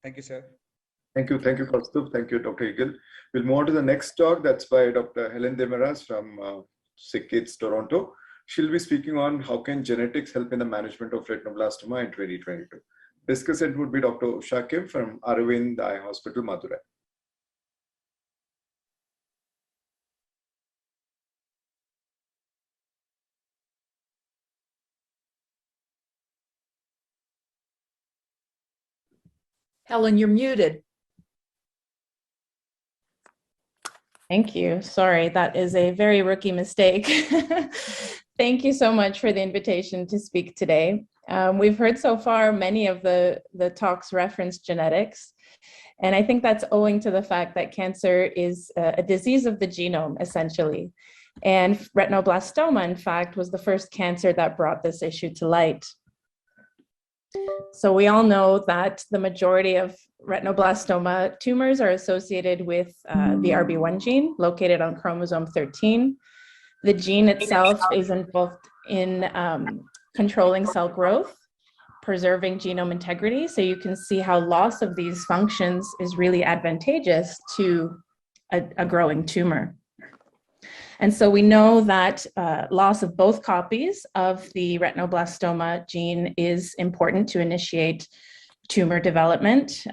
Thank you, sir. Thank you, Kaustubh. Thank you, Dr. Eagle. We'll move on to the next talk. That's by Dr. Helen Dimaras from Sick Kids, Toronto. She'll be speaking on how can genetics help in the management of retinoblastoma in 2022. Discussant would be Dr. Usha Kim from Aravind Eye Hospital, Madurai. Helen, you're muted. Thank you. Sorry, that is a very rookie mistake. Thank you so much for the invitation to speak today. We've heard so far many of the talks reference genetics, and I think that's owing to the fact that cancer is a disease of the genome, essentially. And retinoblastoma, in fact, was the first cancer that brought this issue to light. So we all know that the majority of retinoblastoma tumors are associated with the RB1 gene located on chromosome 13. The gene itself is involved in controlling cell growth, preserving genome integrity. So you can see how loss of these functions is really advantageous to a growing tumor. And so we know that loss of both copies of the retinoblastoma gene is important to initiate tumor development.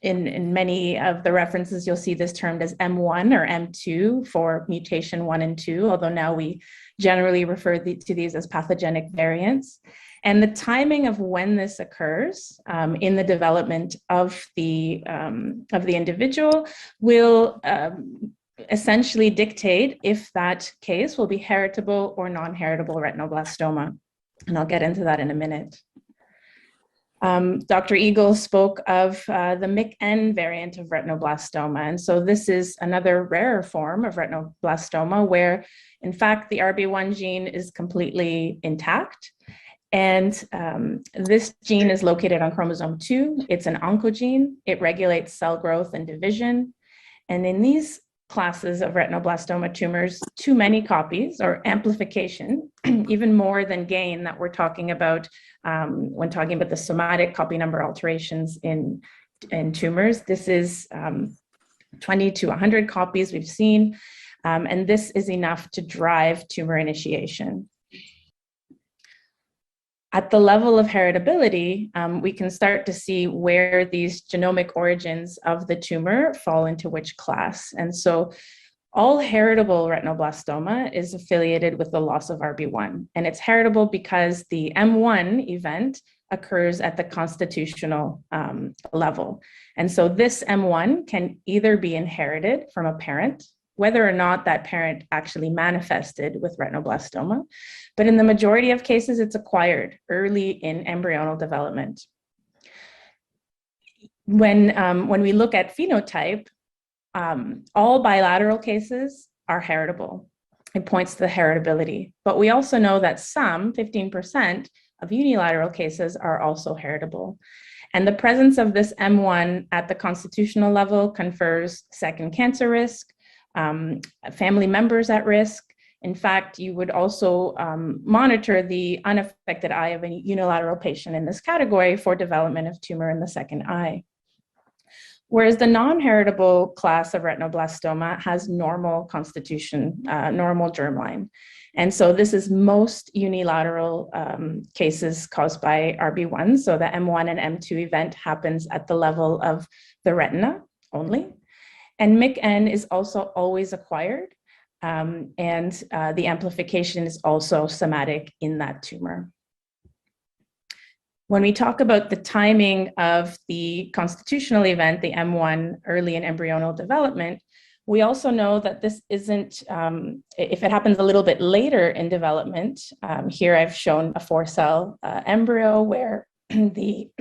In many of the references, you'll see this termed as M1 or M2 for mutation 1 and 2, although now we generally refer to these as pathogenic variants. And the timing of when this occurs in the development of the individual will essentially dictate if that case will be heritable or non-heritable retinoblastoma. And I'll get into that in a minute. Dr. Eagle spoke of the MYC-N variant of retinoblastoma. And so this is another rarer form of retinoblastoma where, in fact, the RB1 gene is completely intact. And this gene is located on chromosome 2. It's an oncogene. It regulates cell growth and division. And in these classes of retinoblastoma tumors, too many copies or amplification, even more than gain that we're talking about when talking about the somatic copy number alterations in tumors. This is 20 to 100 copies we've seen, and this is enough to drive tumor initiation. At the level of heritability, we can start to see where these genomic origins of the tumor fall into which class. And so all heritable retinoblastoma is affiliated with the loss of RB1. And it's heritable because the M1 event occurs at the constitutional level. And so this M1 can either be inherited from a parent, whether or not that parent actually manifested with retinoblastoma. But in the majority of cases, it's acquired early in embryonal development. When we look at phenotype, all bilateral cases are heritable. It points to the heritability. But we also know that some, 15% of unilateral cases are also heritable. And the presence of this M1 at the constitutional level confers second cancer risk, family members at risk. In fact, you would also monitor the unaffected eye of a unilateral patient in this category for development of tumor in the second eye. Whereas the non-heritable class of retinoblastoma has normal constitution, normal germline. And so this is most unilateral cases caused by RB1. So the M1 and M2 event happens at the level of the retina only. And MYC-N is also always acquired, and the amplification is also somatic in that tumor. When we talk about the timing of the constitutional event, the M1 early in embryonal development, we also know that this isn't, if it happens a little bit later in development, here I've shown a 4-cell embryo where the,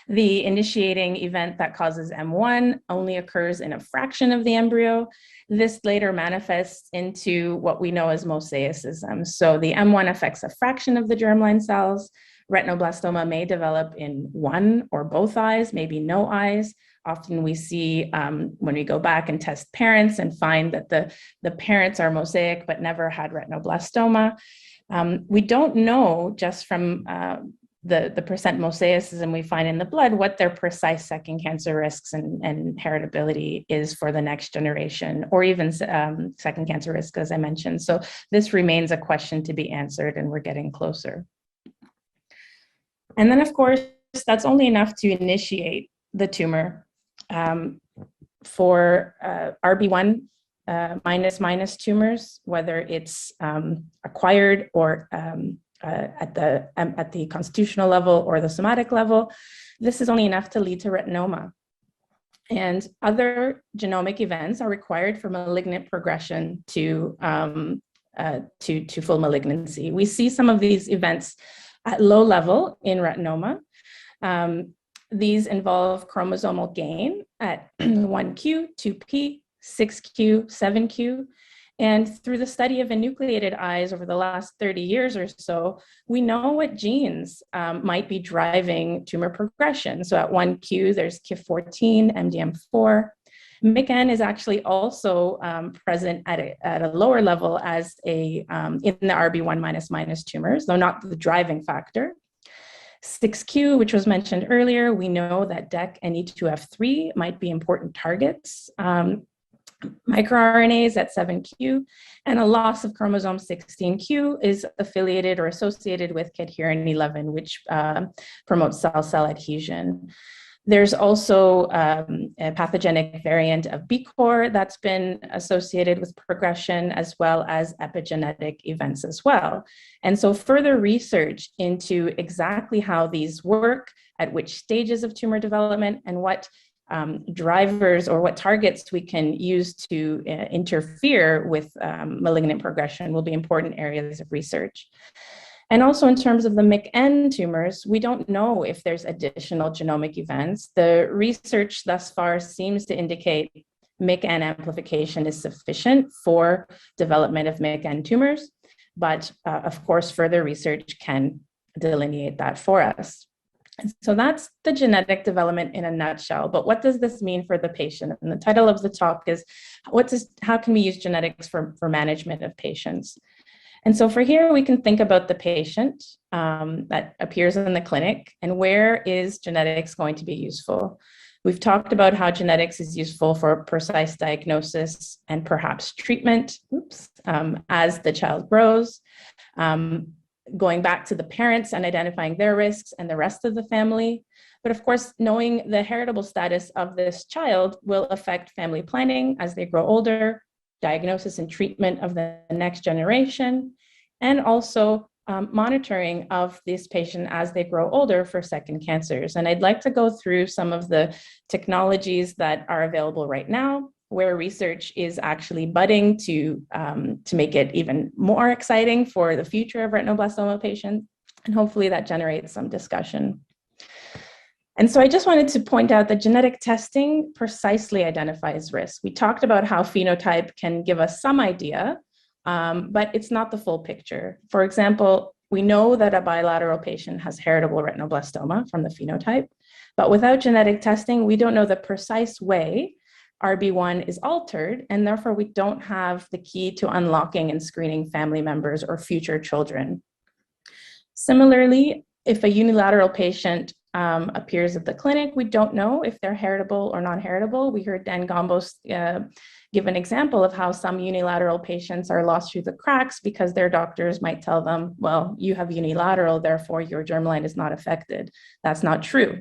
the initiating event that causes M1 only occurs in a fraction of the embryo. This later manifests into what we know as mosaicism. So the M1 affects a fraction of the germline cells. Retinoblastoma may develop in one or both eyes, maybe no eyes. Often we see when we go back and test parents and find that the parents are mosaic but never had retinoblastoma. We don't know just from the percent mosaicism we find in the blood, what their precise second cancer risks and heritability is for the next generation, or even second cancer risk, as I mentioned. So this remains a question to be answered, and we're getting closer. And then, of course, that's only enough to initiate the tumor. For RB1 minus tumors, whether it's acquired or at the constitutional level or the somatic level, this is only enough to lead to retinoma. And other genomic events are required for malignant progression to full malignancy. We see some of these events at low level in retinoma. These involve chromosomal gain at 1q, 2p, 6q, 7q. And through the study of enucleated eyes over the last 30 years or so, we know what genes might be driving tumor progression. So at 1q, there's KIF14, MDM4. MYC-N is actually also present at a lower level as in the RB1 minus tumors, though not the driving factor. 6q, which was mentioned earlier, we know that DEC and E2F3 might be important targets. MicroRNAs at 7q, and a loss of chromosome 16q is affiliated or associated with cadherin 11, which promotes cell-cell adhesion. There's also a pathogenic variant of BCOR that's been associated with progression, as well as epigenetic events as well. And so further research into exactly how these work, at which stages of tumor development, and what drivers or what targets we can use to interfere with malignant progression will be important areas of research. And also in terms of the MYC-N tumors, we don't know if there's additional genomic events. The research thus far seems to indicate MYC-N amplification is sufficient for development of MYC-N tumors, but of course, further research can delineate that for us. And so that's the genetic development in a nutshell. But what does this mean for the patient? And the title of the talk is, how can we use genetics for management of patients? And so for here, we can think about the patient that appears in the clinic, and where is genetics going to be useful? We've talked about how genetics is useful for precise diagnosis and perhaps treatment as the child grows. Going back to the parents and identifying their risks and the rest of the family. But of course, knowing the heritable status of this child will affect family planning as they grow older, diagnosis and treatment of the next generation, and also monitoring of this patient as they grow older for second cancers. And I'd like to go through some of the technologies that are available right now, where research is actually budding to make it even more exciting for the future of retinoblastoma patients. And hopefully that generates some discussion. And so I just wanted to point out that genetic testing precisely identifies risk. We talked about how phenotype can give us some idea, but it's not the full picture. For example, we know that a bilateral patient has heritable retinoblastoma from the phenotype, but without genetic testing, we don't know the precise way RB1 is altered, and therefore we don't have the key to unlocking and screening family members or future children. Similarly, if a unilateral patient appears at the clinic, we don't know if they're heritable or non-heritable. We heard Dan Gombos give an example of how some unilateral patients are lost through the cracks because their doctors might tell them, well, you have unilateral, therefore your germline is not affected. That's not true.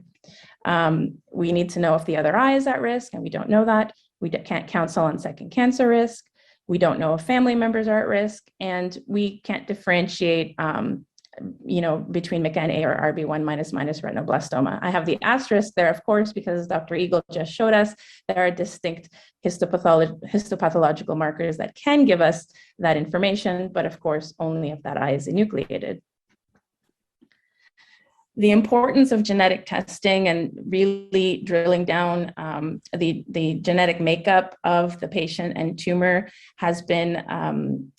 We need to know if the other eye is at risk, and we don't know that. We can't counsel on second cancer risk. We don't know if family members are at risk, and we can't differentiate between MYC-N or RB1 minus retinoblastoma. I have the asterisk there, of course, because Dr. Eagle just showed us there are distinct histopathological markers that can give us that information, but of course, only if that eye is enucleated. The importance of genetic testing and really drilling down the genetic makeup of the patient and tumor has been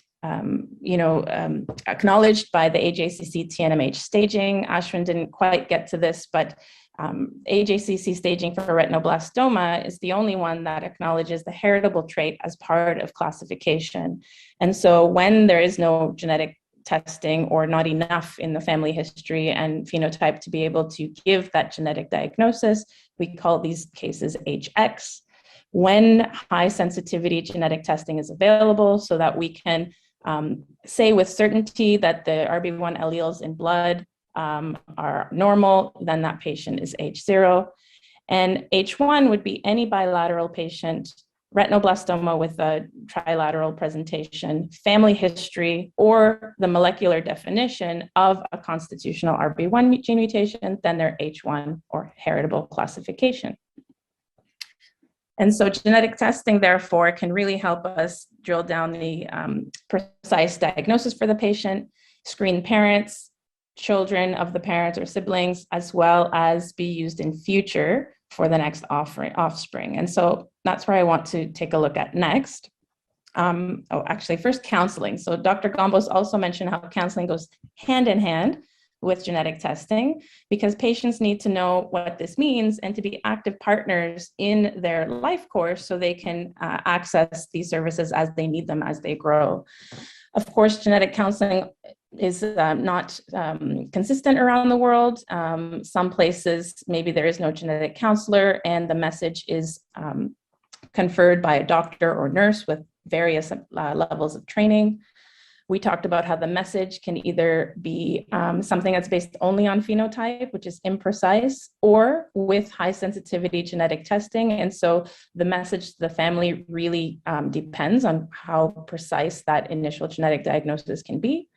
acknowledged by the AJCC TNMH staging. Ashwin didn't quite get to this, but AJCC staging for retinoblastoma is the only one that acknowledges the heritable trait as part of classification. And so when there is no genetic testing or not enough in the family history and phenotype to be able to give that genetic diagnosis. We call these cases HX. When high sensitivity genetic testing is available so that we can say with certainty that the RB1 alleles in blood are normal, then that patient is H0. And H1 would be any bilateral patient, retinoblastoma with a trilateral presentation, family history, or the molecular definition of a constitutional RB1 gene mutation, then they're H1 or heritable classification. And so genetic testing, therefore, can really help us drill down the precise diagnosis for the patient, screen parents, children of the parents or siblings, as well as be used in future for the next offspring. And so that's where I want to take a look at next. Actually, first counseling. So Dr. Gombos also mentioned how counseling goes hand in hand with genetic testing, because patients need to know what this means and to be active partners in their life course so they can access these services as they need them as they grow. Of course, genetic counseling is not consistent around the world. Some places, maybe there is no genetic counselor and the message is conferred by a doctor or nurse with various levels of training. We talked about how the message can either be something that's based only on phenotype, which is imprecise, or with high sensitivity genetic testing. And so the message to the family really depends on how precise that initial genetic diagnosis can be.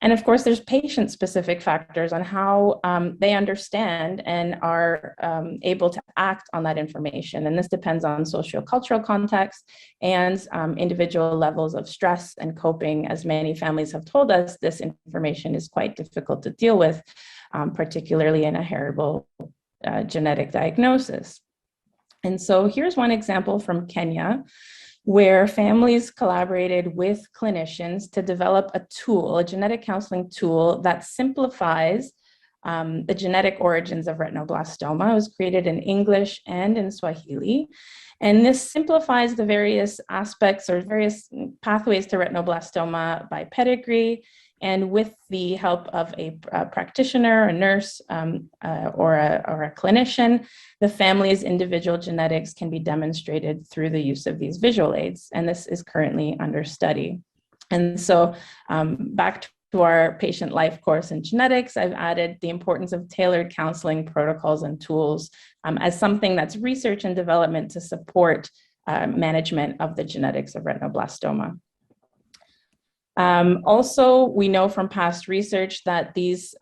And of course, there's patient-specific factors on how they understand and are able to act on that information. And this depends on sociocultural context and individual levels of stress and coping. As many families have told us, this information is quite difficult to deal with, particularly in a heritable genetic diagnosis. And so here's one example from Kenya, where families collaborated with clinicians to develop a tool, a genetic counseling tool that simplifies the genetic origins of retinoblastoma. It was created in English and in Swahili. And this simplifies the various aspects or various pathways to retinoblastoma by pedigree. And with the help of a practitioner, a nurse, or a clinician, the family's individual genetics can be demonstrated through the use of these visual aids. And this is currently under study. And so back to our patient life course in genetics, I've added the importance of tailored counseling protocols and tools as something that's research and development to support management of the genetics of retinoblastoma. Also, we know from past research that these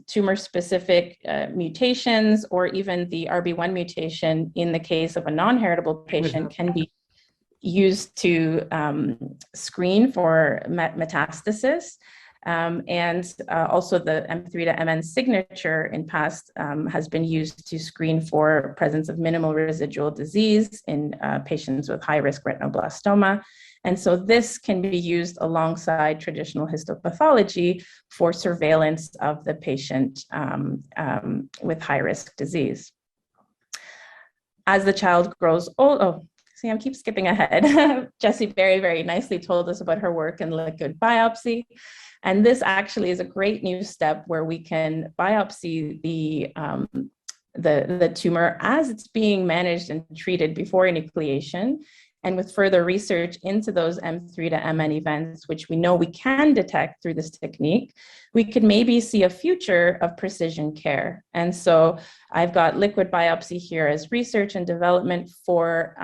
tumor-specific mutations, or even the RB1 mutation in the case of a non-heritable patient, can be used to screen for metastasis. And also the M3 to MN signature in past has been used to screen for presence of minimal residual disease in patients with high-risk retinoblastoma. And so this can be used alongside traditional histopathology for surveillance of the patient with high-risk disease. As the child grows old, see, I keep skipping ahead. Jessie very, very nicely told us about her work in liquid biopsy. And this actually is a great new step where we can biopsy the tumor as it's being managed and treated before enucleation. And with further research into those M3 to MN events, which we know we can detect through this technique, we could maybe see a future of precision care. And so I've got liquid biopsy here as research and development for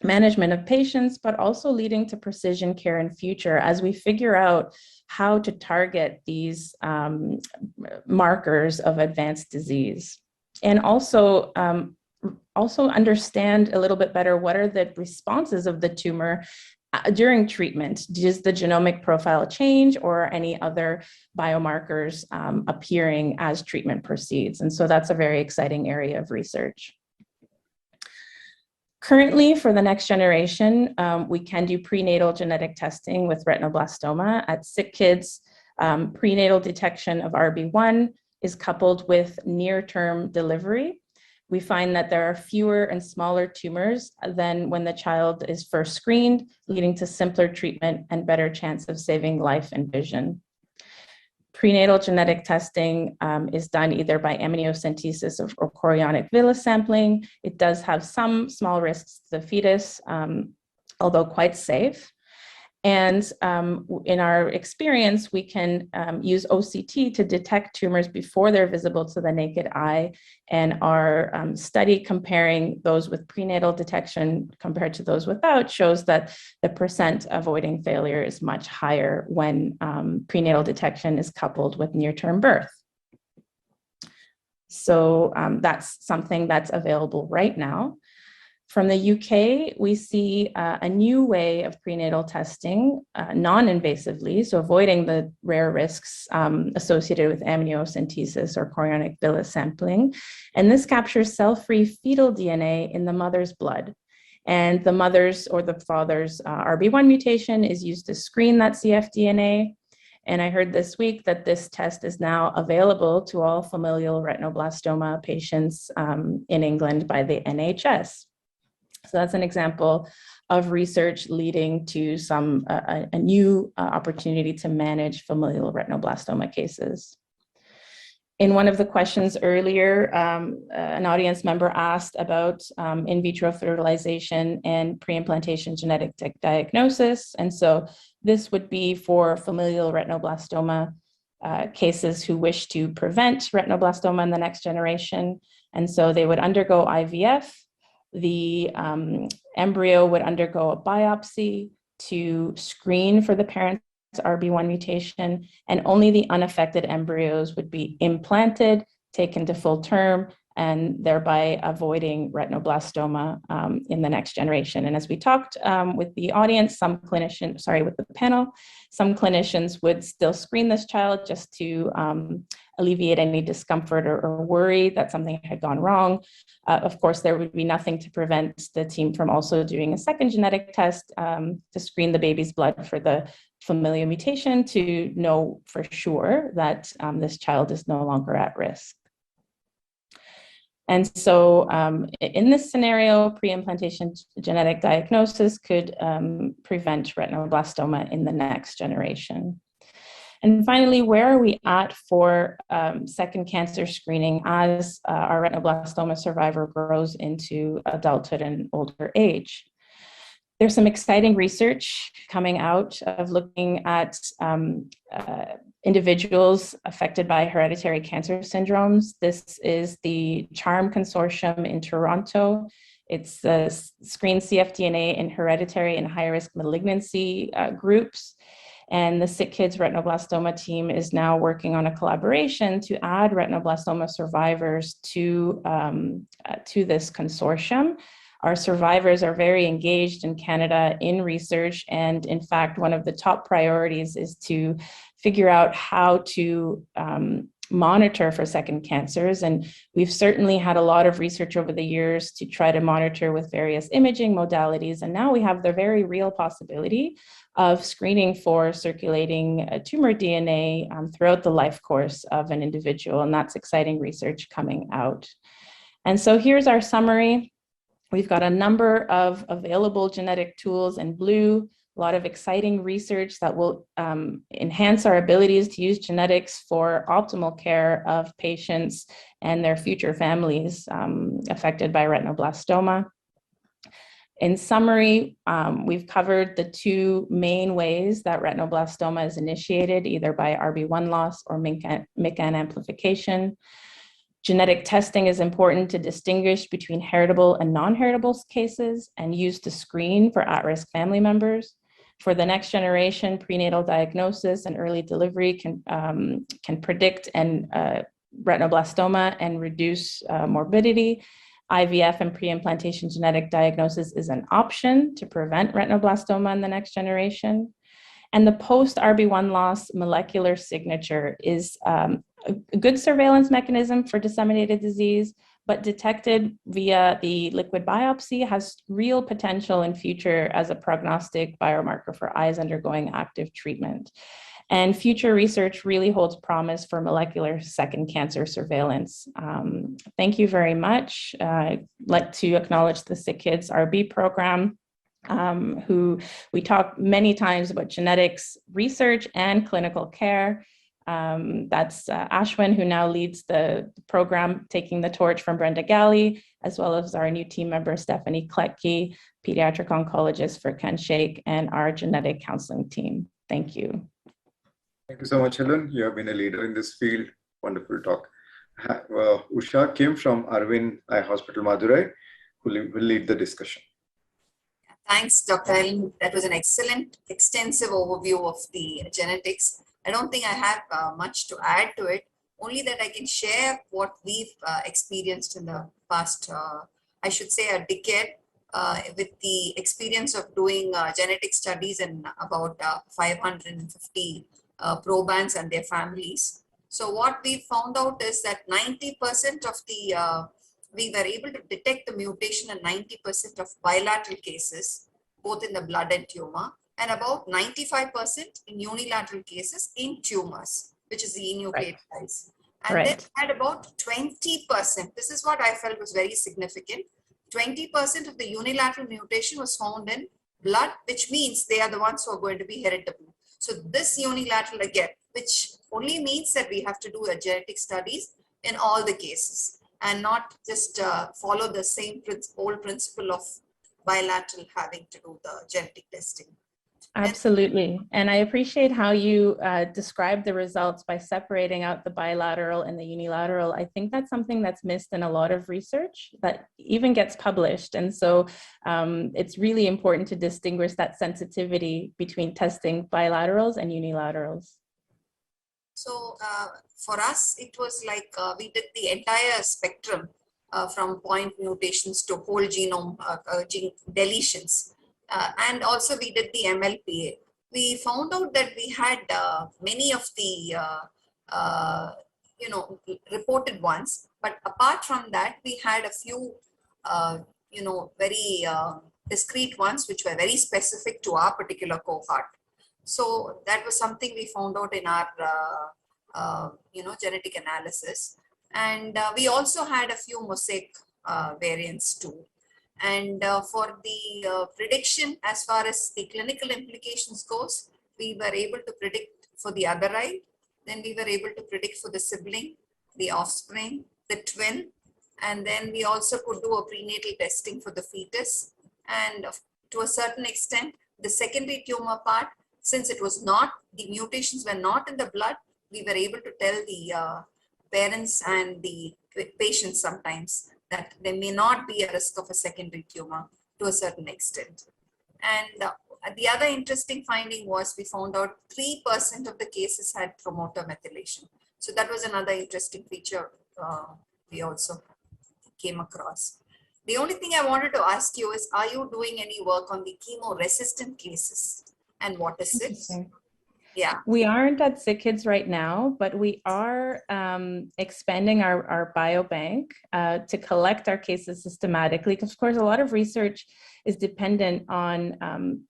management of patients, but also leading to precision care in future as we figure out how to target these markers of advanced disease. And also understand a little bit better what are the responses of the tumor during treatment. Does the genomic profile change or any other biomarkers appearing as treatment proceeds? And so that's a very exciting area of research. Currently, for the next generation, we can do prenatal genetic testing with retinoblastoma. At sick kids, prenatal detection of RB1 is coupled with near-term delivery. We find that there are fewer and smaller tumors than when the child is first screened, leading to simpler treatment and better chance of saving life and vision. Prenatal genetic testing is done either by amniocentesis or chorionic villus sampling. It does have some small risks to the fetus, although quite safe. And in our experience, we can use OCT to detect tumors before they're visible to the naked eye. And our study comparing those with prenatal detection compared to those without shows that the percent avoiding failure is much higher when prenatal detection is coupled with near-term birth. So that's something that's available right now. From the UK, we see a new way of prenatal testing non-invasively, so avoiding the rare risks associated with amniocentesis or chorionic villus sampling. And this captures cell-free fetal DNA in the mother's blood. And the mother's or the father's RB1 mutation is used to screen that cfDNA. And I heard this week that this test is now available to all familial retinoblastoma patients in England by the NHS. So that's an example of research leading to a new opportunity to manage familial retinoblastoma cases. In one of the questions earlier, an audience member asked about in vitro fertilization and pre-implantation genetic diagnosis. And so this would be for familial retinoblastoma cases who wish to prevent retinoblastoma in the next generation. And so they would undergo IVF. The embryo would undergo a biopsy to screen for the parent's RB1 mutation, and only the unaffected embryos would be implanted, taken to full term, and thereby avoiding retinoblastoma in the next generation. And as we talked with the audience, with the panel, some clinicians would still screen this child just to alleviate any discomfort or worry that something had gone wrong. Of course, there would be nothing to prevent the team from also doing a second genetic test to screen the baby's blood for the familial mutation to know for sure that this child is no longer at risk. And so in this scenario, pre-implantation genetic diagnosis could prevent retinoblastoma in the next generation. And finally, where are we at for second cancer screening as our retinoblastoma survivor grows into adulthood and older age? There's some exciting research coming out of looking at individuals affected by hereditary cancer syndromes. This is the CHARM consortium in Toronto. It's the screen cfDNA in hereditary and high-risk malignancy groups. And the Sick Kids Retinoblastoma team is now working on a collaboration to add retinoblastoma survivors to this consortium. Our survivors are very engaged in Canada in research, and in fact, one of the top priorities is to figure out how to monitor for second cancers. And we've certainly had a lot of research over the years to try to monitor with various imaging modalities. And now we have the very real possibility of screening for circulating tumor DNA throughout the life course of an individual. And that's exciting research coming out. And so here's our summary. We've got a number of available genetic tools in blue, a lot of exciting research that will enhance our abilities to use genetics for optimal care of patients and their future families affected by retinoblastoma. In summary, we've covered the two main ways that retinoblastoma is initiated, either by RB1 loss or MICAN amplification. Genetic testing is important to distinguish between heritable and non-heritable cases and used to screen for at-risk family members. For the next generation, prenatal diagnosis and early delivery can predict retinoblastoma and reduce morbidity. IVF and pre-implantation genetic diagnosis is an option to prevent retinoblastoma in the next generation. And the post-RB1 loss molecular signature is a good surveillance mechanism for disseminated disease, but detected via the liquid biopsy has real potential in future as a prognostic biomarker for eyes undergoing active treatment. And future research really holds promise for molecular second cancer surveillance. Thank you very much. I'd like to acknowledge the Sick Kids RB program, who we talk many times about genetics research and clinical care. That's Ashwin, who now leads the program, taking the torch from Brenda Galley, as well as our new team member, Stephanie Kletke, pediatric oncologist for Ken Sheikh, and our genetic counseling team. Thank you. Thank you so much, Helen. You have been a leader in this field. Wonderful talk. Usha came from Arvind Eye Hospital, Madurai, who will lead the discussion. Thanks, Dr. Helen. That was an excellent, extensive overview of the genetics. I don't think I have much to add to it, only that I can share what we've experienced in the past, I should say a decade, with the experience of doing genetic studies in about 550 probands and their families. So what we found out is that 90% of the we were able to detect the mutation in 90% of bilateral cases, both in the blood and tumor, and about 95% in unilateral cases in tumors, which is the enucleate size. And then had about 20%, this is what I felt was very significant, 20% of the unilateral mutation was found in blood, which means they are the ones who are going to be heritable. So this unilateral again, which only means that we have to do a genetic studies in all the cases, and not just follow the same old principle of bilateral having to do the genetic testing. Absolutely. And I appreciate how you describe the results by separating out the bilateral and the unilateral. I think that's something that's missed in a lot of research that even gets published. And so it's really important to distinguish that sensitivity between testing bilaterals and unilaterals. So for us, it was like we did the entire spectrum from point mutations to whole genome gene deletions. And also we did the MLPA. We found out that we had many of the, reported ones, but apart from that, we had a few, very discrete ones, which were very specific to our particular cohort. So that was something we found out in our, genetic analysis. And we also had a few mosaic variants too. And for the prediction, as far as the clinical implications goes, we were able to predict for the other eye. Then we were able to predict for the sibling, the offspring, the twin. And then we also could do a prenatal testing for the fetus. And to a certain extent, the secondary tumor part, since it was not, the mutations were not in the blood, we were able to tell the parents and the patients sometimes that there may not be a risk of a secondary tumor to a certain extent. And the other interesting finding was we found out 3% of the cases had promoter methylation. So that was another interesting feature we also came across. The only thing I wanted to ask you is, are you doing any work on the chemo-resistant cases? And what is it? Yeah. We aren't at Sick Kids right now, but we are expanding our biobank to collect our cases systematically. Because of course, a lot of research is dependent on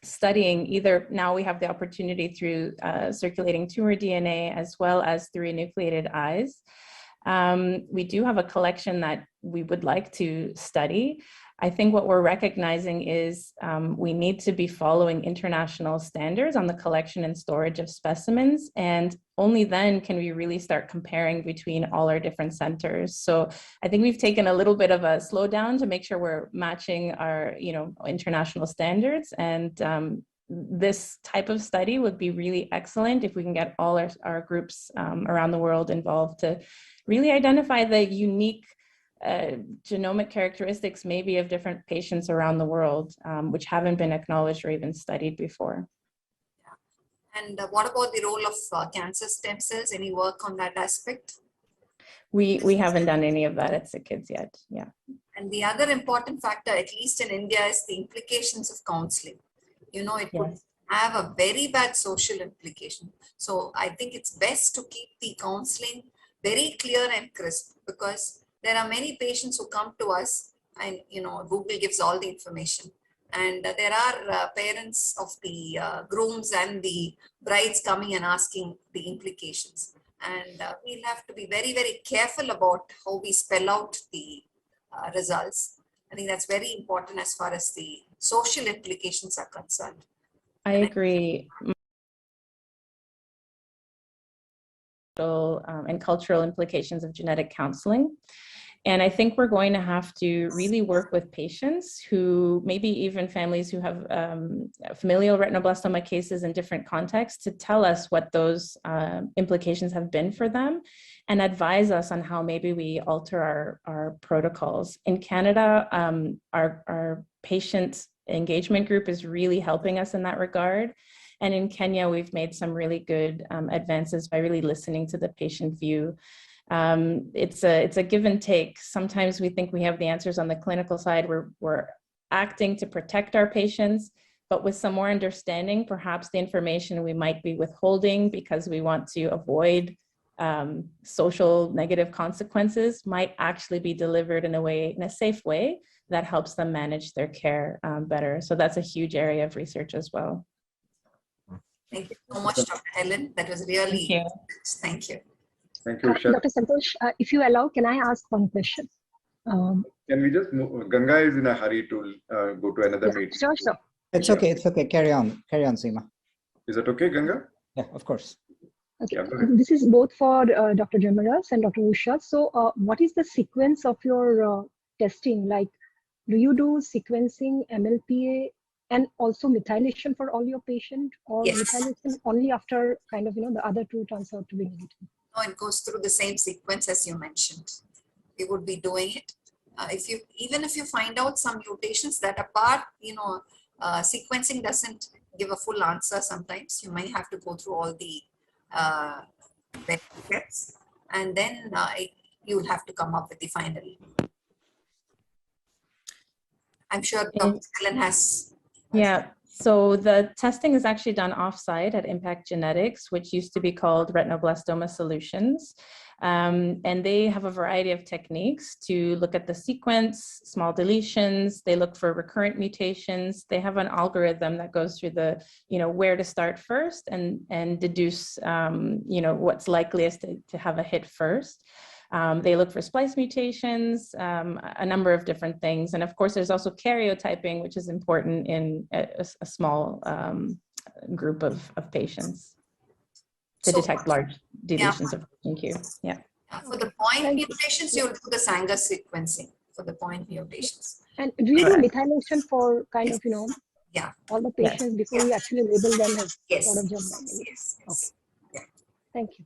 studying either, now we have the opportunity through circulating tumor DNA as well as through enucleated eyes. We do have a collection that we would like to study. I think what we're recognizing is we need to be following international standards on the collection and storage of specimens, and only then can we really start comparing between all our different centers. So I think we've taken a little bit of a slowdown to make sure we're matching our, international standards. And this type of study would be really excellent if we can get all our groups around the world involved to really identify the unique genomic characteristics maybe of different patients around the world, which haven't been acknowledged or even studied before. Yeah. And what about the role of cancer stem cells? Any work on that aspect? We haven't done any of that at Sick Kids yet, yeah. And the other important factor, at least in India, is the implications of counseling. It could have a very bad social implication. So I think it's best to keep the counseling very clear and crisp, because there are many patients who come to us and, Google gives all the information. And there are parents of the grooms and the brides coming and asking the implications. And we'll have to be very, very careful about how we spell out the results. I think that's very important as far as the social implications are concerned. I agree. and cultural implications of genetic counseling. And I think we're going to have to really work with patients who, maybe even families who have familial retinoblastoma cases in different contexts, to tell us what those implications have been for them and advise us on how maybe we alter our protocols. In Canada, our patient engagement group is really helping us in that regard. And in Kenya, we've made some really good advances by really listening to the patient view. It's a give and take. Sometimes we think we have the answers on the clinical side. We're acting to protect our patients, but with some more understanding, perhaps the information we might be withholding because we want to avoid social negative consequences might actually be delivered in a safe way that helps them manage their care better. So that's a huge area of research as well. Thank you so much, Dr. Helen. That was really, thank you. Thank you, Dr. Santosh, if you allow, can I ask one question? Can we just move? Ganga is in a hurry to go to another meeting. Sure. It's okay. It's okay. Carry on, Seema. Is that okay, Ganga? Yeah, of course. Okay. Yeah, This is both for Dr. Dimaras and Dr. Usha. So what is the sequence of your testing? Like, do you do sequencing, MLPA, and also methylation for all your patients, or Yes. methylation only after kind of, the other two turns out to be negative? No, it goes through the same sequence as you mentioned. We would be doing it. Even if you find out some mutations that are part, sequencing doesn't give a full answer. Sometimes you might have to go through all the steps, and then you will have to come up with the final. I'm sure Dr. Helen has. Yeah, so the testing is actually done offsite at Impact Genetics, which used to be called Retinoblastoma Solutions. And they have a variety of techniques to look at the sequence, small deletions. They look for recurrent mutations. They have an algorithm that goes through the, where to start first and deduce, what's likeliest to have a hit first. They look for splice mutations, a number of different things. And of course, there's also karyotyping, which is important in a small group of patients to detect large deletions of Q. Yeah. For the point mutations, you'll do the Sanger sequencing for the point mutations. And do you do methylation for kind of, Yeah. all the patients before you actually label them as Yes. sort of germline? Yes. Okay. Thank you.